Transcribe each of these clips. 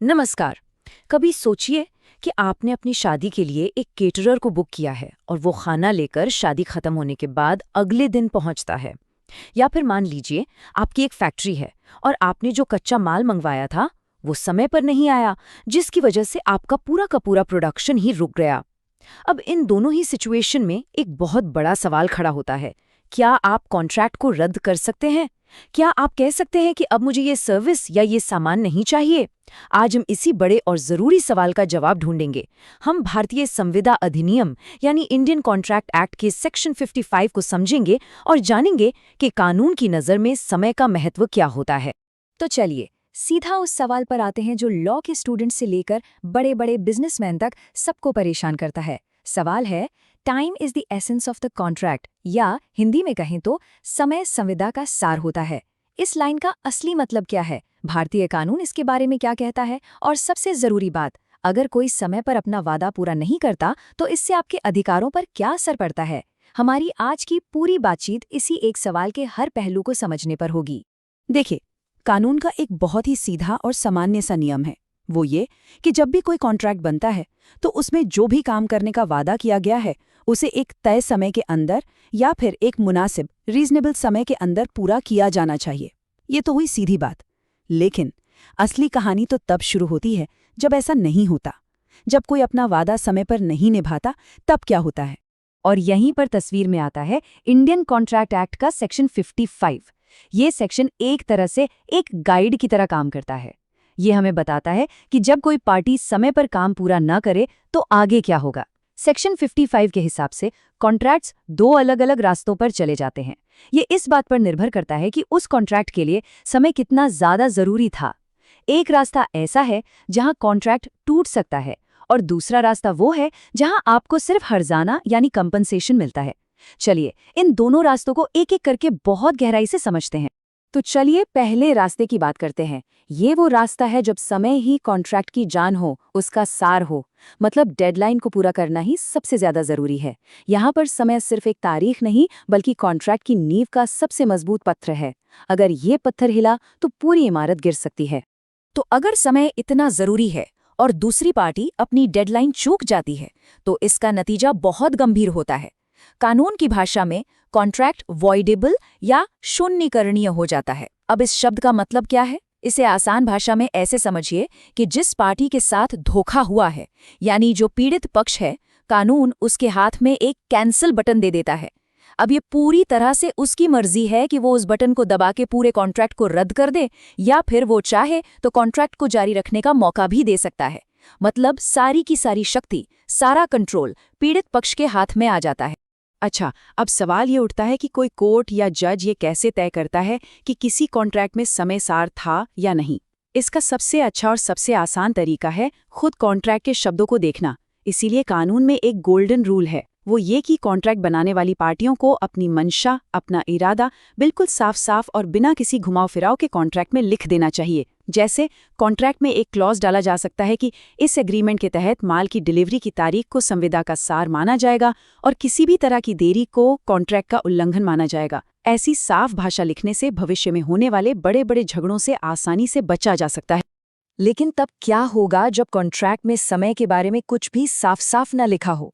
नमस्कार। कभी सोचिए कि आपने अपनी शादी के लिए एक केटरर को बुक किया है और वो खाना लेकर शादी खत्म होने के बाद अगले दिन पहुंचता है। या फिर मान लीजिए आपकी एक फैक्ट्री है और आपने जो कच्चा माल मंगवाया था वो समय पर नहीं आया, जिसकी वजह से आपका पूरा का पूरा प्रोडक्शन ही रुक गया। अब इन दोनों ही सिचुएशन में एक बहुत बड़ा सवाल खड़ा होता है। क्या आप कॉन्ट्रैक्ट को रद्द कर सकते हैं? क्या आप कह सकते हैं कि अब मुझे ये सर्विस या ये सामान नहीं चाहिए? आज हम इसी बड़े और जरूरी सवाल का जवाब ढूंढेंगे। हम भारतीय संविदा अधिनियम यानी इंडियन कॉन्ट्रैक्ट एक्ट के सेक्शन 55 को समझेंगे और जानेंगे कि कानून की नज़र में समय का महत्व क्या होता है। तो चलिए सीधा उस सवाल पर आते हैं जो लॉ के स्टूडेंट से लेकर बड़े बड़े बिजनेसमैन तक सबको परेशान करता है। सवाल है, time is the essence of the contract, या हिंदी में कहें तो समय संविदा का सार होता है। इस लाइन का असली मतलब क्या है, भारतीय कानून इसके बारे में क्या कहता है, और सबसे जरूरी बात, अगर कोई समय पर अपना वादा पूरा नहीं करता तो इससे आपके अधिकारों पर क्या असर पड़ता है। हमारी आज की पूरी बातचीत इसी एक सवाल के हर पहलू को समझने पर होगी। देखिए, कानून का एक बहुत ही सीधा और सामान्य सा नियम है। वो ये कि जब भी कोई कॉन्ट्रैक्ट बनता है तो उसमें जो भी काम करने का वादा किया गया है उसे एक तय समय के अंदर या फिर एक मुनासिब रीजनेबल समय के अंदर पूरा किया जाना चाहिए। ये तो हुई सीधी बात। लेकिन असली कहानी तो तब शुरू होती है जब ऐसा नहीं होता। जब कोई अपना वादा समय पर नहीं निभाता तब क्या होता है। और यहीं पर तस्वीर में आता है इंडियन कॉन्ट्रैक्ट एक्ट का सेक्शन 55। ये सेक्शन एक तरह से एक गाइड की तरह काम करता है। ये हमें बताता है कि जब कोई पार्टी समय पर काम पूरा न करे तो आगे क्या होगा। सेक्शन 55 के हिसाब से कॉन्ट्रैक्ट्स दो अलग अलग रास्तों पर चले जाते हैं। ये इस बात पर निर्भर करता है कि उस कॉन्ट्रैक्ट के लिए समय कितना ज्यादा जरूरी था। एक रास्ता ऐसा है जहां कॉन्ट्रैक्ट टूट सकता है और दूसरा रास्ता वो है जहां आपको सिर्फ हर्जाना यानी कंपनसेशन मिलता है। चलिए इन दोनों रास्तों को एक एक करके बहुत गहराई से समझते हैं। तो चलिए पहले रास्ते की बात करते हैं। ये वो रास्ता है जब समय ही कॉन्ट्रैक्ट की जान हो, उसका सार हो, मतलब डेडलाइन को पूरा करना ही सबसे ज्यादा जरूरी है। यहाँ पर समय सिर्फ एक तारीख नहीं बल्कि कॉन्ट्रैक्ट की नींव का सबसे मजबूत पत्थर है। अगर ये पत्थर हिला तो पूरी इमारत गिर सकती है। तो अगर समय इतना जरूरी है और दूसरी पार्टी अपनी डेडलाइन चूक जाती है तो इसका नतीजा बहुत गंभीर होता है। कानून की भाषा में कॉन्ट्रैक्ट वॉइडेबल या शून्यकरणीय हो जाता है। अब इस शब्द का मतलब क्या है? इसे आसान भाषा में ऐसे समझिए कि जिस पार्टी के साथ धोखा हुआ है, यानी जो पीड़ित पक्ष है, कानून उसके हाथ में एक कैंसिल बटन दे देता है। अब ये पूरी तरह से उसकी मर्जी है कि वो उस बटन को दबा के पूरे कॉन्ट्रैक्ट को रद्द कर दे, या फिर वो चाहे तो कॉन्ट्रैक्ट को जारी रखने का मौका भी दे सकता है। मतलब सारी की सारी शक्ति, सारा कंट्रोल पीड़ित पक्ष के हाथ में आ जाता है। अच्छा, अब सवाल ये उठता है कि कोई कोर्ट या जज ये कैसे तय करता है कि किसी कॉन्ट्रैक्ट में समय सार था या नहीं। इसका सबसे अच्छा और सबसे आसान तरीका है खुद कॉन्ट्रैक्ट के शब्दों को देखना। इसीलिए कानून में एक गोल्डन रूल है, वो ये कि कॉन्ट्रैक्ट बनाने वाली पार्टियों को अपनी मंशा, अपना इरादा बिल्कुल साफ साफ और बिना किसी घुमाव फिराव के कॉन्ट्रैक्ट में लिख देना चाहिए। जैसे कॉन्ट्रैक्ट में एक क्लॉज डाला जा सकता है कि इस एग्रीमेंट के तहत माल की डिलीवरी की तारीख को संविदा का सार माना जाएगा और किसी भी तरह की देरी को कॉन्ट्रैक्ट का उल्लंघन माना जाएगा। ऐसी साफ भाषा लिखने से भविष्य में होने वाले बड़े बड़े झगड़ों से आसानी से बचा जा सकता है। लेकिन तब क्या होगा जब कॉन्ट्रैक्ट में समय के बारे में कुछ भी साफ साफ न लिखा हो?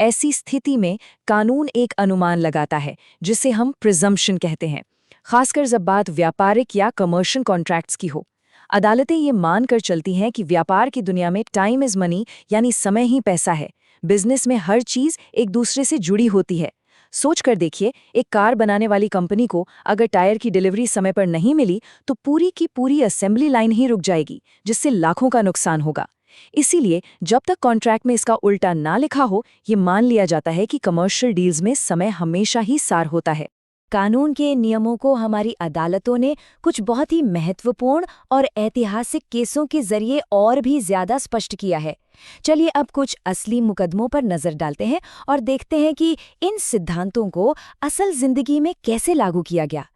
ऐसी स्थिति में कानून एक अनुमान लगाता है जिसे हम प्रिजम्पशन कहते हैं, खासकर जब बात व्यापारिक या कमर्शियल कॉन्ट्रैक्ट्स की हो। अदालतें ये मानकर चलती हैं कि व्यापार की दुनिया में टाइम इज मनी, यानी समय ही पैसा है। बिजनेस में हर चीज एक दूसरे से जुड़ी होती है। सोच कर देखिए, एक कार बनाने वाली कंपनी को अगर टायर की डिलीवरी समय पर नहीं मिली तो पूरी की पूरी असेंबली लाइन ही रुक जाएगी, जिससे लाखों का नुकसान होगा। इसीलिए जब तक कॉन्ट्रैक्ट में इसका उल्टा ना लिखा हो, ये मान लिया जाता है कि कमर्शियल डील्स में समय हमेशा ही सार होता है। कानून के नियमों को हमारी अदालतों ने कुछ बहुत ही महत्वपूर्ण और ऐतिहासिक केसों के जरिए और भी ज्यादा स्पष्ट किया है। चलिए अब कुछ असली मुकदमों पर नजर डालते हैं और देखते हैं कि इन सिद्धांतों को असल जिंदगी में कैसे लागू किया गया।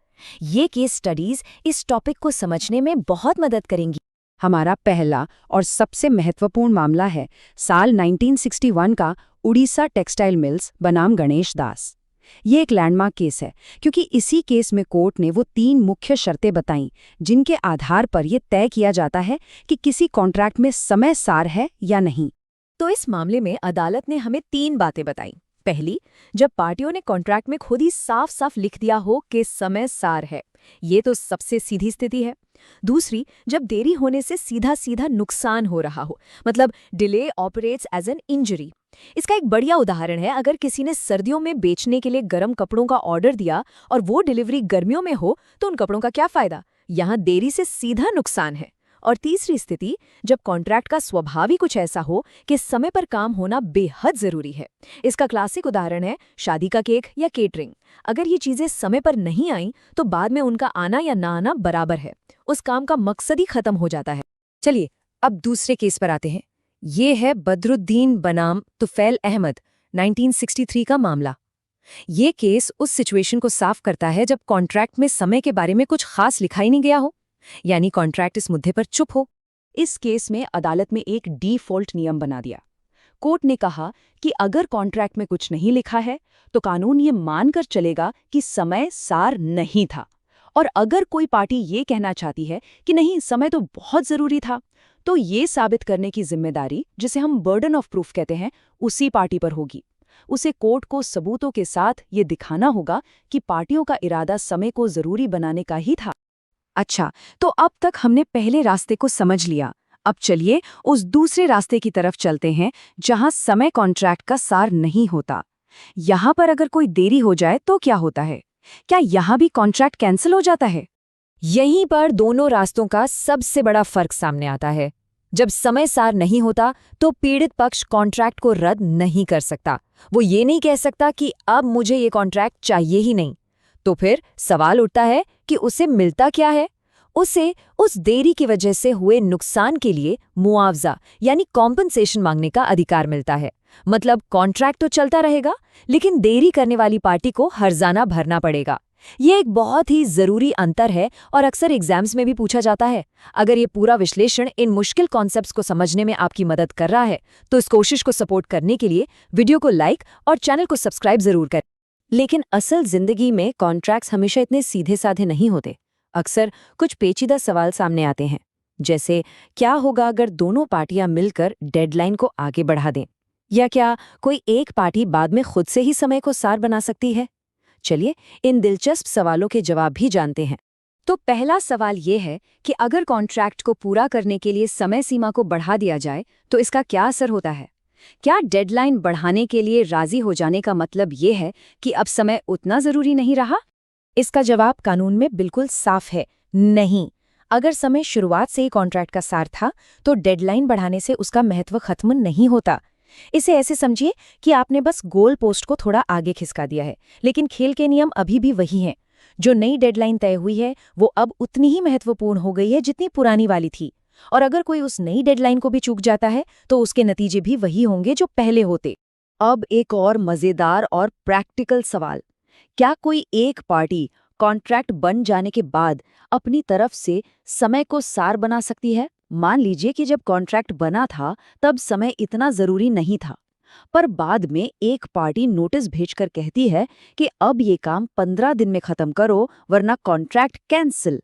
ये केस स्टडीज इस टॉपिक को समझने में बहुत मदद करेंगी। हमारा पहला और सबसे महत्वपूर्ण मामला है साल 1961 का उड़ीसा टेक्सटाइल मिल्स बनाम गणेश दास। ये एक लैंडमार्क केस है, क्योंकि इसी केस में कोर्ट ने वो 3 मुख्य शर्तें बताईं जिनके आधार पर यह तय किया जाता है कि किसी कॉन्ट्रैक्ट में समय सार है या नहीं। तो इस मामले में अदालत ने हमें 3 बातें बताई। पहली, जब पार्टियों ने कॉन्ट्रैक्ट में खुद ही साफ साफ लिख दिया हो कि समय सार है, ये तो सबसे सीधी स्थिति है। दूसरी, जब देरी होने से सीधा सीधा नुकसान हो रहा हो, मतलब delay operates as an injury. इसका एक बढ़िया उदाहरण है, अगर किसी ने सर्दियों में बेचने के लिए गर्म कपड़ों का ऑर्डर दिया और वो डिलीवरी गर्मियों में हो तो उन कपड़ों का क्या फायदा? यहाँ देरी से सीधा नुकसान है। और तीसरी स्थिति, जब कॉन्ट्रैक्ट का स्वभाव ही कुछ ऐसा हो कि समय पर काम होना बेहद जरूरी है। इसका क्लासिक उदाहरण है शादी का केक या केटरिंग। अगर ये चीजें समय पर नहीं आईं तो बाद में उनका आना या ना आना बराबर है, उस काम का मकसद ही खत्म हो जाता है। चलिए अब दूसरे केस पर आते हैं। ये है बदरुद्दीन बनाम तुफैल अहमद 1963 का मामला। ये केस उस सिचुएशन को साफ करता है जब कॉन्ट्रैक्ट में समय के बारे में कुछ खास लिखा ही नहीं गया हो, यानी कॉन्ट्रैक्ट इस मुद्दे पर चुप हो। इस केस में अदालत में एक डिफ़ॉल्ट नियम बना दिया। कोर्ट ने कहा कि अगर कॉन्ट्रैक्ट में कुछ नहीं लिखा है तो कानून ये मानकर चलेगा कि समय सार नहीं था। और अगर कोई पार्टी ये कहना चाहती है कि नहीं, समय तो बहुत जरूरी था, तो ये साबित करने की जिम्मेदारी, जिसे हम बर्डन ऑफ प्रूफ कहते हैं, उसी पार्टी पर होगी। उसे कोर्ट को सबूतों के साथ ये दिखाना होगा कि पार्टियों का इरादा समय को जरूरी बनाने का ही था। अच्छा, तो अब तक हमने पहले रास्ते को समझ लिया। अब चलिए उस दूसरे रास्ते की तरफ चलते हैं जहां समय कॉन्ट्रैक्ट का सार नहीं होता। यहां पर अगर कोई देरी हो जाए तो क्या होता है? क्या यहां भी कॉन्ट्रैक्ट कैंसिल हो जाता है? यहीं पर दोनों रास्तों का सबसे बड़ा फर्क सामने आता है। जब समय सार नहीं होता तो पीड़ित पक्ष कॉन्ट्रैक्ट को रद्द नहीं कर सकता। वो ये नहीं कह सकता कि अब मुझे ये कॉन्ट्रैक्ट चाहिए ही नहीं। तो फिर सवाल उठता है कि उसे मिलता क्या है? उसे उस देरी की वजह से हुए नुकसान के लिए मुआवजा यानी कॉम्पनसेशन मांगने का अधिकार मिलता है। मतलब कॉन्ट्रैक्ट तो चलता रहेगा, लेकिन देरी करने वाली पार्टी को हर्जाना भरना पड़ेगा। ये एक बहुत ही जरूरी अंतर है और अक्सर एग्जाम्स में भी पूछा जाता है। अगर ये पूरा विश्लेषण इन मुश्किल कॉन्सेप्ट्स को समझने में आपकी मदद कर रहा है तो इस कोशिश को सपोर्ट करने के लिए वीडियो को लाइक और चैनल को सब्सक्राइब जरूर करें। लेकिन असल जिंदगी में कॉन्ट्रैक्ट्स हमेशा इतने सीधे साधे नहीं होते। अक्सर कुछ पेचीदा सवाल सामने आते हैं, जैसे क्या होगा अगर दोनों पार्टियां मिलकर डेडलाइन को आगे बढ़ा दें, या क्या कोई एक पार्टी बाद में खुद से ही समय को सार बना सकती है। चलिए इन दिलचस्प सवालों के जवाब भी जानते हैं। तो पहला सवाल ये है कि अगर कॉन्ट्रैक्ट को पूरा करने के लिए समय सीमा को बढ़ा दिया जाए तो इसका क्या असर होता है? क्या डेडलाइन बढ़ाने के लिए राजी हो जाने का मतलब ये है कि अब समय उतना जरूरी नहीं रहा? इसका जवाब कानून में बिल्कुल साफ है, नहीं। अगर समय शुरुआत से ही कॉन्ट्रैक्ट का सार था तो डेडलाइन बढ़ाने से उसका महत्व खत्म नहीं होता। इसे ऐसे समझिए कि आपने बस गोल पोस्ट को थोड़ा आगे खिसका दिया है, लेकिन खेल के नियम अभी भी वही हैं। जो नई डेडलाइन तय हुई है वो अब उतनी ही महत्वपूर्ण हो गई है जितनी पुरानी वाली थी। और अगर कोई उस नई डेडलाइन को भी चूक जाता है तो उसके नतीजे भी वही होंगे जो पहले होते। अब एक और मजेदार और प्रैक्टिकल सवाल, क्या कोई एक पार्टी कॉन्ट्रैक्ट बन जाने के बाद अपनी तरफ से समय को सार बना सकती है? मान लीजिए कि जब कॉन्ट्रैक्ट बना था तब समय इतना जरूरी नहीं था, पर बाद में एक पार्टी नोटिस भेजकर कहती है कि अब ये काम 15 दिन में खत्म करो वरना कॉन्ट्रैक्ट कैंसिल।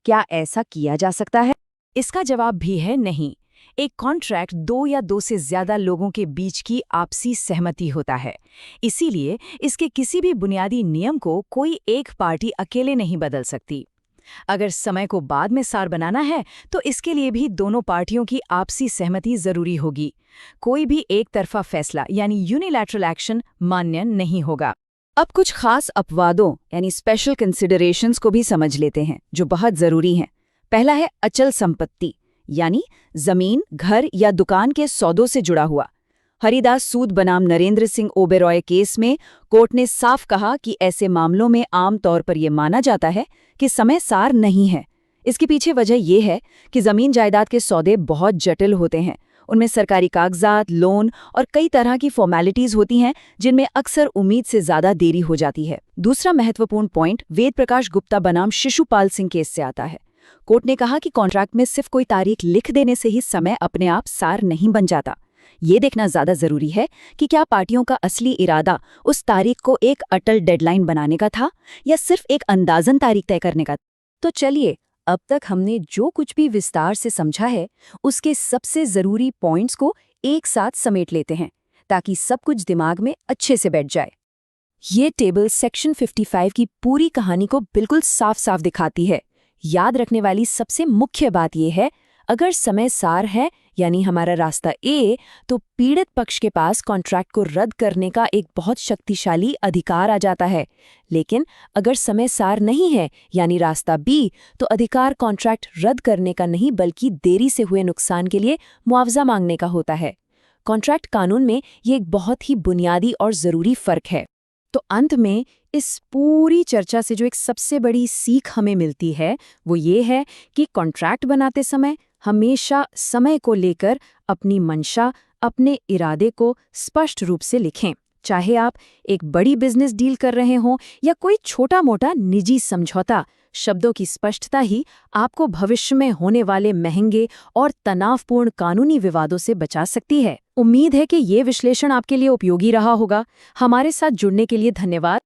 क्या ऐसा किया जा सकता है? इसका जवाब भी है नहीं। एक कॉन्ट्रैक्ट 2 या 2 से ज्यादा लोगों के बीच की आपसी सहमति होता है। इसीलिए इसके किसी भी बुनियादी नियम को कोई एक पार्टी अकेले नहीं बदल सकती। अगर समय को बाद में सार बनाना है तो इसके लिए भी दोनों पार्टियों की आपसी सहमति जरूरी होगी। कोई भी एक तरफा फैसला यानी यूनिलैटरल एक्शन मान्य नहीं होगा। अब कुछ खास अपवादों यानी स्पेशल कंसिडरेशंस को भी समझ लेते हैं जो बहुत जरूरी हैं। पहला है अचल संपत्ति, यानी जमीन, घर या दुकान के सौदों से जुड़ा हुआ। हरिदास सूद बनाम नरेंद्र सिंह ओबेरॉय केस में कोर्ट ने साफ कहा कि ऐसे मामलों में आम तौर पर यह माना जाता है कि समय सार नहीं है। इसके पीछे वजह यह है कि जमीन जायदाद के सौदे बहुत जटिल होते हैं। उनमें सरकारी कागजात, लोन और कई तरह की फॉर्मेलिटीज होती हैं जिनमें अक्सर उम्मीद से ज्यादा देरी हो जाती है। दूसरा महत्वपूर्ण पॉइंट वेद प्रकाश गुप्ता बनाम शिशुपाल सिंह केस से आता है। कोर्ट ने कहा कि कॉन्ट्रैक्ट में सिर्फ कोई तारीख लिख देने से ही समय अपने आप सार नहीं बन जाता। ये देखना ज्यादा जरूरी है कि क्या पार्टियों का असली इरादा उस तारीख को एक अटल डेडलाइन बनाने का था या सिर्फ एक अंदाजन तारीख तय करने का। तो चलिए, अब तक हमने जो कुछ भी विस्तार से समझा है उसके सबसे जरूरी पॉइंट्स को एक साथ समेट लेते हैं ताकि सब कुछ दिमाग में अच्छे से बैठ जाए। ये टेबल सेक्शन 55 की पूरी कहानी को बिल्कुल साफ साफ दिखाती है। याद रखने वाली सबसे मुख्य बात यह है, अगर समय सार है यानी हमारा रास्ता ए, तो पीड़ित पक्ष के पास कॉन्ट्रैक्ट को रद्द करने का एक बहुत शक्तिशाली अधिकार आ जाता है। लेकिन अगर समय सार नहीं है यानी रास्ता बी, तो अधिकार कॉन्ट्रैक्ट रद्द करने का नहीं बल्कि देरी से हुए नुकसान के लिए मुआवजा मांगने का होता है। कॉन्ट्रैक्ट कानून में ये एक बहुत ही बुनियादी और ज़रूरी फ़र्क है। तो अंत में इस पूरी चर्चा से जो एक सबसे बड़ी सीख हमें मिलती है वो ये है कि कॉन्ट्रैक्ट बनाते समय हमेशा समय को लेकर अपनी मंशा, अपने इरादे को स्पष्ट रूप से लिखें। चाहे आप एक बड़ी बिजनेस डील कर रहे हों या कोई छोटा-मोटा निजी समझौता, शब्दों की स्पष्टता ही आपको भविष्य में होने वाले महंगे और तनावपूर्ण कानूनी विवादों से बचा सकती है। उम्मीद है कि ये विश्लेषण आपके लिए उपयोगी रहा होगा। हमारे साथ जुड़ने के लिए धन्यवाद।